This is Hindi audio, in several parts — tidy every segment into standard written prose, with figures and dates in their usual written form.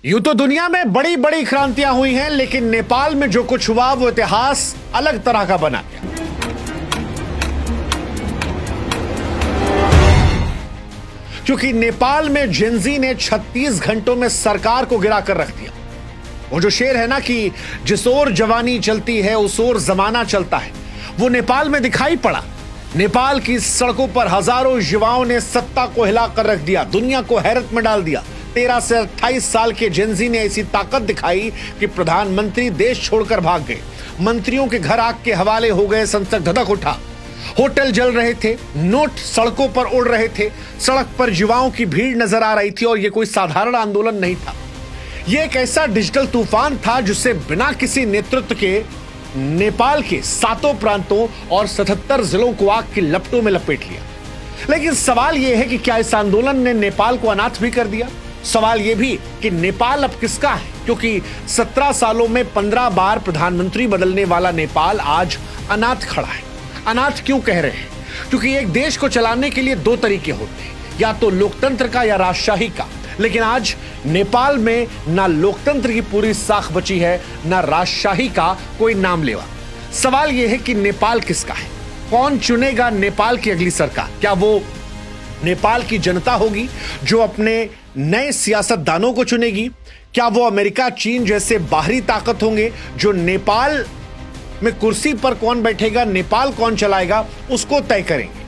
यूं तो दुनिया में बड़ी बड़ी क्रांतियां हुई हैं, लेकिन नेपाल में जो कुछ हुआ वो इतिहास अलग तरह का बना गया। क्योंकि नेपाल में जेनजी ने 36 घंटों में सरकार को गिरा कर रख दिया। वो जो शेर है ना कि जिस ओर जवानी चलती है उस ओर जमाना चलता है, वो नेपाल में दिखाई पड़ा। नेपाल की सड़कों पर हजारों युवाओं ने सत्ता को हिलाकर रख दिया, दुनिया को हैरत में डाल दिया। 13 से 28 साल के जेनजी ने ऐसी ताकत दिखाई कि प्रधानमंत्री देश छोड़कर भाग गए। मंत्रियों के घर आग के हवाले हो गए, संसद धधक उठा, होटल जल रहे थे, नोट सड़कों पर उड़ रहे थे, सड़क पर युवाओं की भीड़ नजर आ रही थी। और यह कोई साधारण आंदोलन नहीं था, यह एक ऐसा डिजिटल तूफान था जिससे बिना किसी नेतृत्व के नेपाल के 7 प्रांतों और 77 जिलों को आग की लपटों में लपेट लिया। लेकिन सवाल यह है कि क्या इस आंदोलन ने नेपाल को अनाथ भी कर दिया? सवाल यह भी कि नेपाल अब किसका है? क्योंकि 17 सालों में 15 बार प्रधानमंत्री बदलने वाला नेपाल आज अनाथ खड़ा है। अनाथ क्यों कह रहे हैं? क्योंकि एक देश को चलाने के लिए 2 तरीके होते हैं, या तो लोकतंत्र का या राजशाही का। लेकिन आज नेपाल में ना लोकतंत्र की पूरी साख बची है, ना राजशाही का कोई नाम लेवा। सवाल यह है कि नेपाल किसका है? कौन चुनेगा नेपाल की अगली सरकार? क्या वो नेपाल की जनता होगी जो अपने नए सियासतदानों को चुनेगी? क्या वो अमेरिका, चीन जैसे बाहरी ताकत होंगे जो नेपाल में कुर्सी पर कौन बैठेगा, नेपाल कौन चलाएगा, उसको तय करेंगे?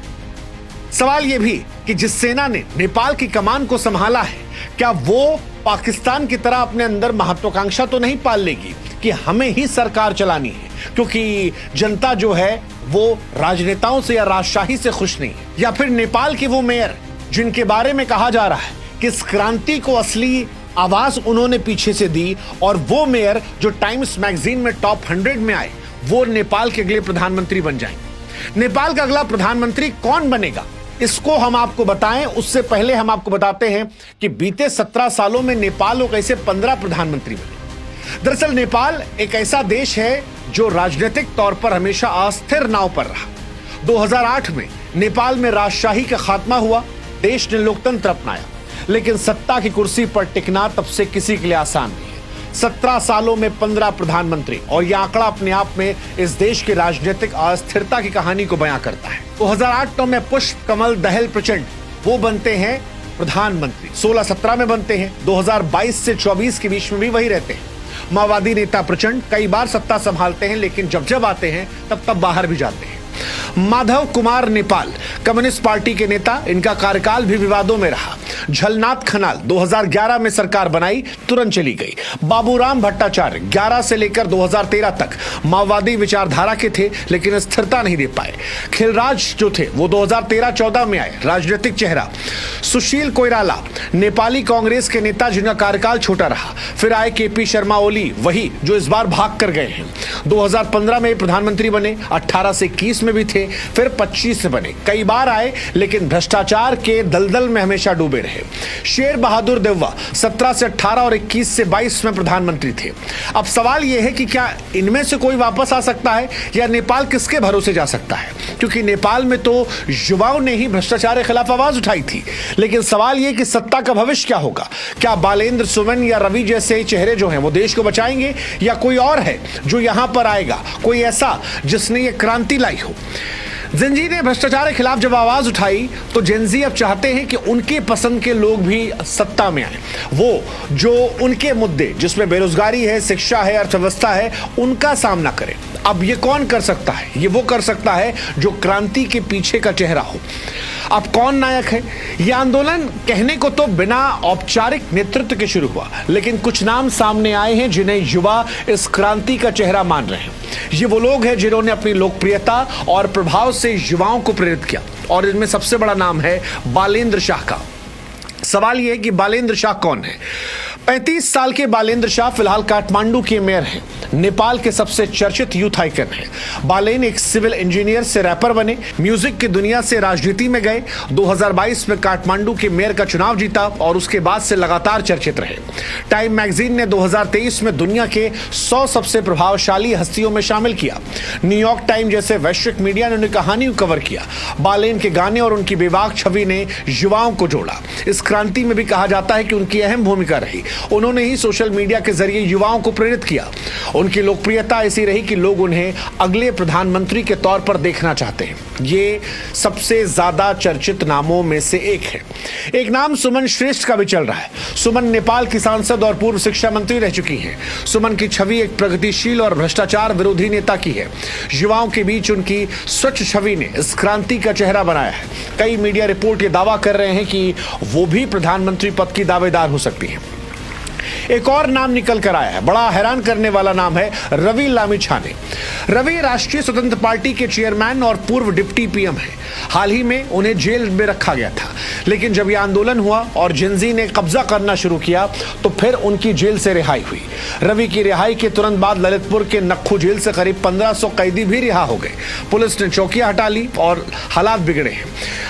सवाल यह भी कि जिस सेना ने नेपाल की कमान को संभाला है, क्या वो पाकिस्तान की तरह अपने अंदर महत्वाकांक्षा तो नहीं पाल लेगी कि हमें ही सरकार चलानी है? क्योंकि जनता जो है वो राजनेताओं से या राजशाही से खुश नहीं है। या फिर नेपाल के वो मेयर जिनके बारे में कहा जा रहा है कि इस क्रांति को असली आवाज उन्होंने पीछे से दी, और वो मेयर जो टाइम्स मैगजीन में टॉप 100 में आए, वो नेपाल के अगले प्रधानमंत्री बन जाएंगे। नेपाल का अगला प्रधानमंत्री कौन बनेगा, इसको हम आपको बताएं उससे पहले हम आपको बताते हैं कि बीते 17 सालों में नेपाल को कैसे 15 प्रधानमंत्री बने। दरअसल नेपाल एक ऐसा देश है जो राजनीतिक तौर पर हमेशा अस्थिर नाव पर रहा। 2008 में नेपाल में राजशाही का खात्मा हुआ, देश ने लोकतंत्र अपनाया, लेकिन सत्ता की कुर्सी पर टिकना तब से किसी के लिए आसान नहीं है। 17 सालों में 15 प्रधानमंत्री, और यह आंकड़ा अपने आप में इस देश की राजनीतिक अस्थिरता की कहानी को बयां करता है। 2008 में पुष्प कमल दहल प्रचंड वो बनते हैं प्रधानमंत्री, 16-17 में बनते हैं, 2022 से 24 के बीच में भी वही रहते हैं। माओवादी नेता प्रचंड कई बार सत्ता संभालते हैं, लेकिन जब आते हैं तब बाहर भी जाते हैं। माधव कुमार नेपाल कम्युनिस्ट पार्टी के नेता, इनका कार्यकाल भी विवादों में रहा। झलनाथ खनाल 2011 में सरकार बनाई, तुरंत चली गई। बाबूराम भट्टाचार्य 11 से लेकर 2013 तक माओवादी विचारधारा के थे, लेकिन स्थिरता नहीं दे पाए। खिलराज जो थे वो 2013-14 में आए, राजनीतिक चेहरा। सुशील कोइराला नेपाली कांग्रेस के नेता जिनका कार्यकाल छोटा रहा। फिर आए केपी शर्मा ओली, वही जो इस बार भाग कर गए हैं। 2015 में प्रधानमंत्री बने, 18 से 21 में भी थे, फिर 25 से बने। कई बार आए, लेकिन भ्रष्टाचार के दलदल में हमेशा डूबे रहे। शेर बहादुर देउवा 17 से 18 और 21 से 22 में प्रधानमंत्री थे। अब सवाल यह है कि क्या इनमें से कोई वापस आ सकता है, या नेपाल किसके भरोसे जा सकता है? क्योंकि नेपाल में तो युवाओं ने ही भ्रष्टाचार के खिलाफ आवाज उठाई थी। लेकिन सवाल यह कि सत्ता का भविष्य क्या होगा? क्या बालेंद्र सुमन या रवि जैसे चेहरे जो हैं वो देश को बचाएंगे, या कोई और है जो यहां पर आएगा, कोई ऐसा जिसने ये क्रांति लाई हो? जेनजी ने भ्रष्टाचार के खिलाफ जब आवाज उठाई तो जेनजी अब चाहते हैं कि उनके पसंद के लोग भी सत्ता में आए, वो जो उनके मुद्दे जिसमें बेरोजगारी है, शिक्षा है, अर्थव्यवस्था है, उनका सामना करें। अब ये कौन कर सकता है? ये वो कर सकता है जो क्रांति के पीछे का चेहरा हो। अब कौन नायक है? यह आंदोलन कहने को तो बिना औपचारिक नेतृत्व के शुरू हुआ, लेकिन कुछ नाम सामने आए हैं जिन्हें युवा इस क्रांति का चेहरा मान रहे हैं। ये वो लोग हैं जिन्होंने अपनी लोकप्रियता और प्रभाव से युवाओं को प्रेरित किया, और इनमें सबसे बड़ा नाम है बालेंद्र शाह का। सवाल यह है कि बालेंद्र शाह कौन है? 35 साल के बालेंद्र शाह फिलहाल काठमांडू के मेयर हैं। नेपाल के सबसे चर्चित यूथ आइकन हैं। बालेन एक सिविल इंजीनियर से रैपर बने, म्यूजिक की दुनिया से राजनीति में गए, 2022 में काठमांडू के मेयर का चुनाव जीता और उसके बाद से लगातार चर्चित रहे। टाइम मैगजीन ने 2023 में दुनिया के 100 सबसे प्रभावशाली हस्तियों में शामिल किया। न्यूयॉर्क टाइम जैसे वैश्विक मीडिया ने उनकी कहानी को कवर किया। बालेन के गाने और उनकी बेबाक छवि ने युवाओं को जोड़ा। इस क्रांति में भी कहा जाता है कि उनकी अहम भूमिका रही। उन्होंने ही सोशल मीडिया के जरिए युवाओं को प्रेरित किया। उनकी लोकप्रियता ऐसी रही कि लोग उन्हें अगले प्रधानमंत्री के तौर पर देखना चाहते हैं। ये सबसे ज्यादा चर्चित नामों में से एक है। एक नाम सुमन श्रेष्ठ का भी चल रहा है। सुमन नेपाल की सांसद और पूर्व शिक्षा मंत्री रह चुकी हैं। सुमन की छवि एक प्रगतिशील और भ्रष्टाचार विरोधी नेता की है। युवाओं के बीच उनकी स्वच्छ छवि ने इस क्रांति का चेहरा बनाया है। कई मीडिया रिपोर्ट ये दावा कर रहे हैं कि वो भी प्रधानमंत्री पद की दावेदार हो सकती है। एक और नाम निकल कर आया है। बड़ा हैरान करने वाला नाम है रवि लामिछाने। रवि राष्ट्रीय स्वतंत्र पार्टी के चेयरमैन और पूर्व डिप्टी पीएम है। हाल ही में उन्हें जेल में रखा गया था, लेकिन जब यह आंदोलन हुआ और जेनजी ने कब्जा करना शुरू किया तो फिर उनकी जेल से रिहाई हुई। रवि की रिहाई के तुरंत बाद ललितपुर के नक्खू जेल से करीब 1500 कैदी भी रिहा हो गए। पुलिस ने चौकियां हटा ली और हालात बिगड़े हैं।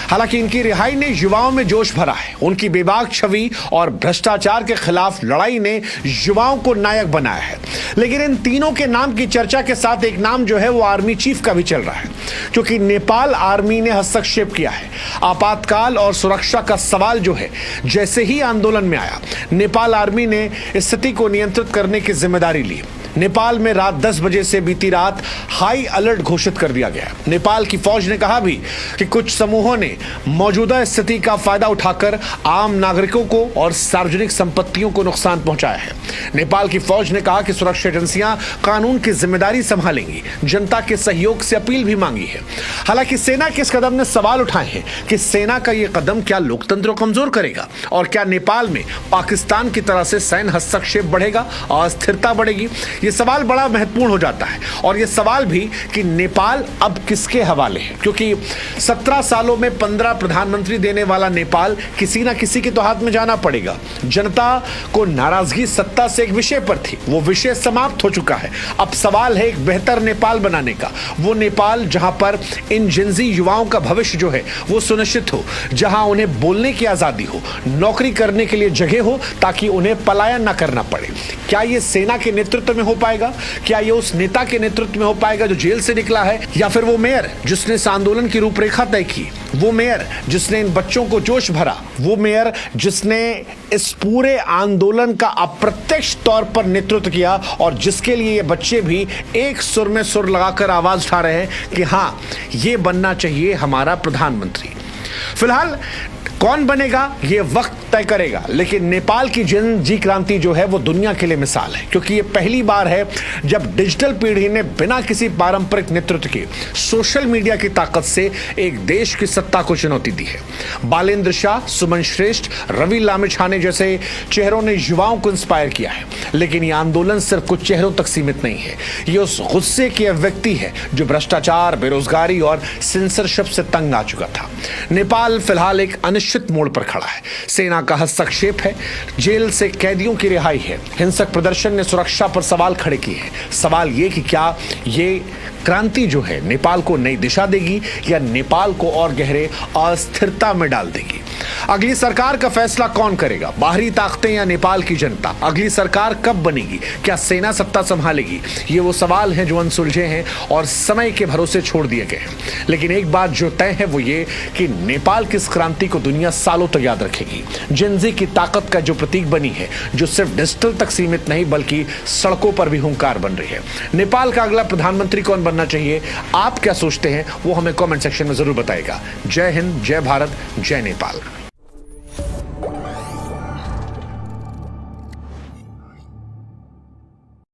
हालांकि इनकी रिहाई ने युवाओं में जोश भरा है। उनकी बेबाक छवि और भ्रष्टाचार के खिलाफ लड़ाई ने युवाओं को नायक बनाया है। लेकिन इन तीनों के नाम की चर्चा के साथ एक नाम जो है वो आर्मी चीफ का भी चल रहा है, क्योंकि नेपाल आर्मी ने हस्तक्षेप किया है। आपातकाल और सुरक्षा का सवाल जो है, जैसे ही आंदोलन में आया, नेपाल आर्मी ने स्थिति को नियंत्रित करने की जिम्मेदारी ली। नेपाल में रात 10 बजे से बीती रात हाई अलर्ट घोषित कर दिया गया। नेपाल की फौज ने कहा भी कि कुछ समूहों ने मौजूदा स्थिति का फायदा उठाकर आम नागरिकों को और सार्वजनिक संपत्तियों को नुकसान पहुंचाया है। नेपाल की फौज ने कहा कि सुरक्षा एजेंसियां कानून की जिम्मेदारी संभालेंगी। जनता के सहयोग से अपील भी मांगी है। हालांकि सेना के इस कदम ने सवाल उठाए हैं कि सेना का यह कदम क्या लोकतंत्र को कमजोर करेगा और क्या नेपाल में पाकिस्तान की तरह से सैन्य हस्तक्षेप बढ़ेगा, अस्थिरता बढ़ेगी। ये सवाल बड़ा महत्वपूर्ण हो जाता है। और ये सवाल भी कि नेपाल अब किसके हवाले है, क्योंकि 17 सालों में 15 प्रधानमंत्री देने वाला नेपाल किसी ना किसी के तो हाथ में जाना पड़ेगा। जनता को नाराजगी सत्ता से एक विषय पर थी, वो विषय समाप्त हो चुका है। अब सवाल है एक बेहतर नेपाल बनाने का, वो नेपाल जहां पर इन जिंजी युवाओं का भविष्य जो है वो सुनिश्चित हो, जहां उन्हें बोलने की आजादी हो, नौकरी करने के लिए जगह हो, ताकि उन्हें पलायन ना करना पड़े। क्या ये सेना के नेतृत्व में हो पाएगा? क्या ये उस नेता के नेतृत्व में हो पाएगा जो जेल से निकला है, या फिर वो मेयर जिसने इस आंदोलन की रूपरेखा तय की, वो मेयर जिसने इन बच्चों को जोश भरा, वो मेयर जिसने इस पूरे आंदोलन का अप्रत्यक्ष तौर पर नेतृत्व किया और जिसके लिए ये बच्चे भी एक सुर में सुर लगाकर आवाज उठा रहे हैं कि हां, ये बनना चाहिए हमारा प्रधानमंत्री। फिलहाल कौन बनेगा ये वक्त तय करेगा, लेकिन नेपाल की जन जी क्रांति जो है वो दुनिया के लिए मिसाल है, क्योंकि ये पहली बार है जब डिजिटल पीढ़ी ने बिना किसी पारंपरिक नेतृत्व के सोशल मीडिया की ताकत से एक देश की सत्ता को चुनौती दी है। बालेंद्र शाह, सुमन श्रेष्ठ, रवि लामिछाने जैसे चेहरों ने युवाओं को इंस्पायर किया है। लेकिन ये आंदोलन सिर्फ कुछ चेहरों तक सीमित नहीं है, ये उस गुस्से की अभिव्यक्ति है जो भ्रष्टाचार, बेरोजगारी और सेंसरशिप से तंग आ चुका था। नेपाल फिलहाल एक अनिश्चित मोड़ पर खड़ा है। सेना का हस्तक्षेप है, जेल से कैदियों की रिहाई है, हिंसक प्रदर्शन ने सुरक्षा पर सवाल खड़े किए हैं। सवाल ये कि क्या ये क्रांति जो है नेपाल को नई दिशा देगी या नेपाल को और गहरे अस्थिरता में डाल देगी। अगली सरकार का फैसला कौन करेगा, बाहरी ताकतें या नेपाल की जनता? अगली सरकार कब बनेगी? क्या सेना सत्ता संभालेगी? ये वो सवाल हैं जो अनसुलझे हैं और समय के भरोसे छोड़ दिए गए हैं। लेकिन एक बात जो तय है वो ये कि नेपाल की इस क्रांति को दुनिया सालों तक याद रखेगी। जेनजी की ताकत का जो प्रतीक बनी है, जो सिर्फ डिजिटल तक सीमित नहीं बल्कि सड़कों पर भी हुंकार बन रही है। नेपाल का अगला प्रधानमंत्री कौन बनना चाहिए, आप क्या सोचते हैं, वो हमें कमेंट सेक्शन में जरूर बताइएगा। जय हिंद, जय भारत, जय नेपाल।